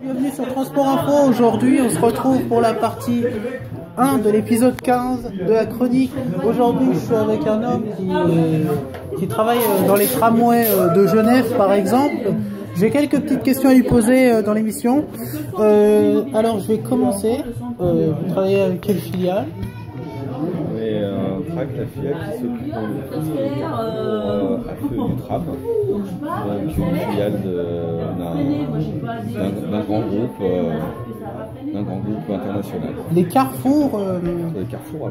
Bienvenue sur Transport Info. Aujourd'hui, on se retrouve pour la partie 1 de l'épisode 15 de la chronique. Aujourd'hui, je suis avec un homme qui travaille dans les tramways de Genève, par exemple. J'ai quelques petites questions à lui poser dans l'émission. Alors, je vais commencer. Vous travaillez avec quelle filiale? La filiale qui s'occupe du tram, donc une filiale d'un grand groupe international. Les carrefours, Les carrefours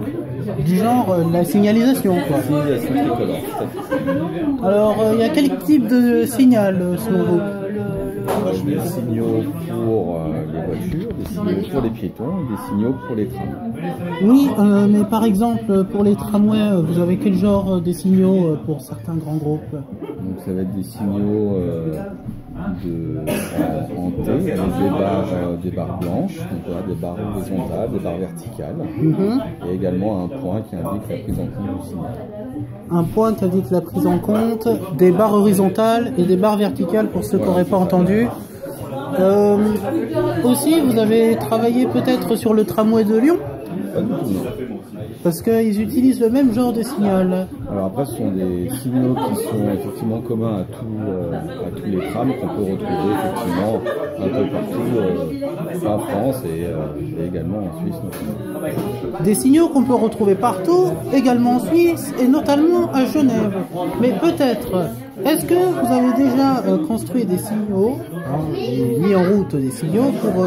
du genre la signalisation, quoi. Signalisation tricolore, tout à fait. Alors, il y a quel type de signal selon vous? Des signaux pour les voitures, des signaux pour les piétons, des signaux pour les trams. Oui, mais par exemple, pour les tramways, vous avez quel genre de signaux pour certains grands groupes? Donc ça va être des signaux en T, avec des barres blanches, donc voilà, des barres horizontales, des barres verticales, et également un point qui indique la prise en compte du signal. Un point qui indique la prise en compte, des barres horizontales et des barres verticales pour ceux qui n'auraient pas entendu. Aussi, vous avez travaillé peut-être sur le tramway de Lyon? Pas du tout, non. Parce qu'ils utilisent le même genre de signal. Alors après, ce sont des signaux qui sont effectivement communs à tous les trams qu'on peut retrouver effectivement un peu partout en France et également en Suisse notamment. Des signaux qu'on peut retrouver partout, également en Suisse et notamment à Genève. Mais peut-être, est-ce que vous avez déjà construit des signaux, mis en route des signaux pour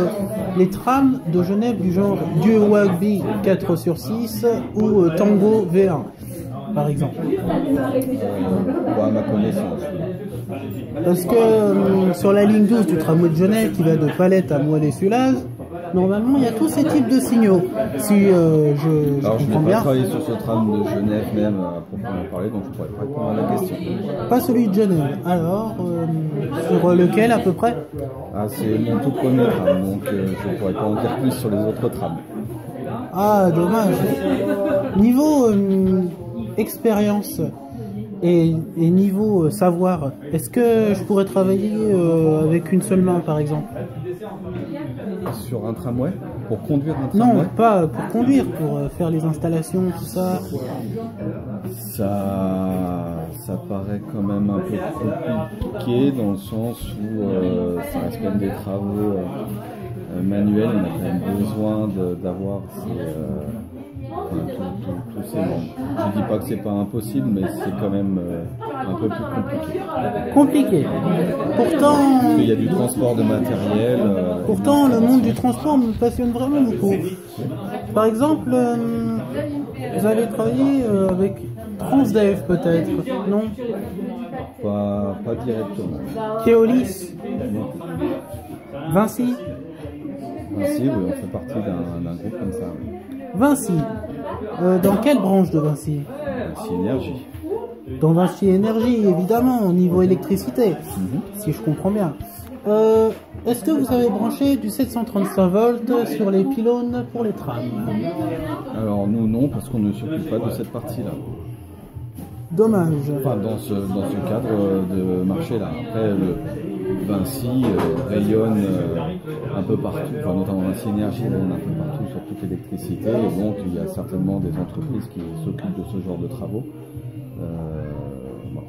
les trams de Genève du genre Dieu Wagby 4/6 ou Tango V1 par exemple? Pas à ma connaissance. Parce que sur la ligne 12 du tramway de Genève qui va de Palette à Moël-et-Sulaz, normalement il y a tous ces types de signaux. Si je Alors je comprends n'ai bien. pas travaillé sur ce tram de Genève même à proprement parler, donc je ne pourrais pas répondre à la question. Pas celui de Genève. Alors, sur lequel à peu près? Ah, c'est mon tout premier tram, donc je ne pourrais pas en dire plus sur les autres trams. Ah, dommage. Niveau expérience et niveau savoir, est-ce que je pourrais travailler avec une seule main par exemple? Sur un tramway? Pour conduire un tramway? Non, pas pour conduire, pour faire les installations, tout ça. Ça paraît quand même un peu compliqué dans le sens où ça reste quand même des travaux manuels. On a quand même besoin d'avoir tous ces membres. Je dis pas que c'est pas impossible, mais c'est quand même un peu plus compliqué. Compliqué. Pourtant, parce qu'il y a du transport de matériel. Pourtant, le monde du transport me passionne vraiment beaucoup. Par exemple, vous avez travaillé avec Transdev peut-être, non? Pas directement. Keolis? Vinci? Vinci, oui, on fait partie d'un groupe comme ça. Oui. Vinci. Dans quelle branche de Vinci? Vinci Énergie. Dans Vinci Énergie, évidemment, au niveau électricité, si je comprends bien. Est-ce que vous avez branché du 735 volts sur les pylônes pour les trams? Alors nous non, parce qu'on ne s'occupe pas de cette partie-là. Dommage. Enfin, dans ce cadre de marché-là. Après, le Vinci rayonne un peu partout, enfin, notamment Vinci Énergie rayonne un peu partout sur toute l'électricité, et donc il y a certainement des entreprises qui s'occupent de ce genre de travaux. Bon.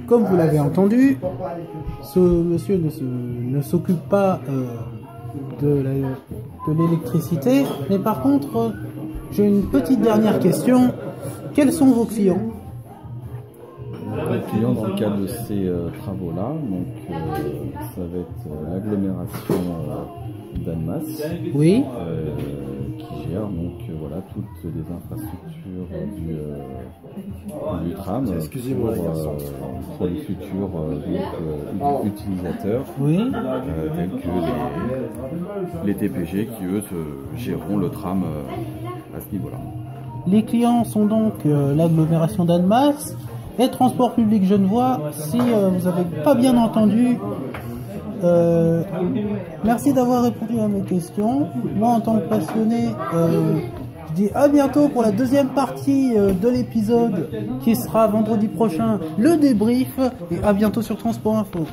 Comme vous l'avez entendu, ce monsieur ne s'occupe pas de l'électricité, mais par contre, j'ai une petite dernière question. Quels sont vos clients? Les clients dans le cadre de ces travaux-là, donc ça va être l'agglomération d'Annemasse, oui, qui gère donc voilà toutes les infrastructures du tram pour les futurs utilisateurs, oui, tels que les TPG qui eux géreront le tram à ce niveau-là. Les clients sont donc l'agglomération d'Annemasse et Transport Public Genevois. Si vous n'avez pas bien entendu, merci d'avoir répondu à mes questions. Moi, en tant que passionné, je dis à bientôt pour la deuxième partie de l'épisode qui sera vendredi prochain, le débrief, et à bientôt sur Transport Info.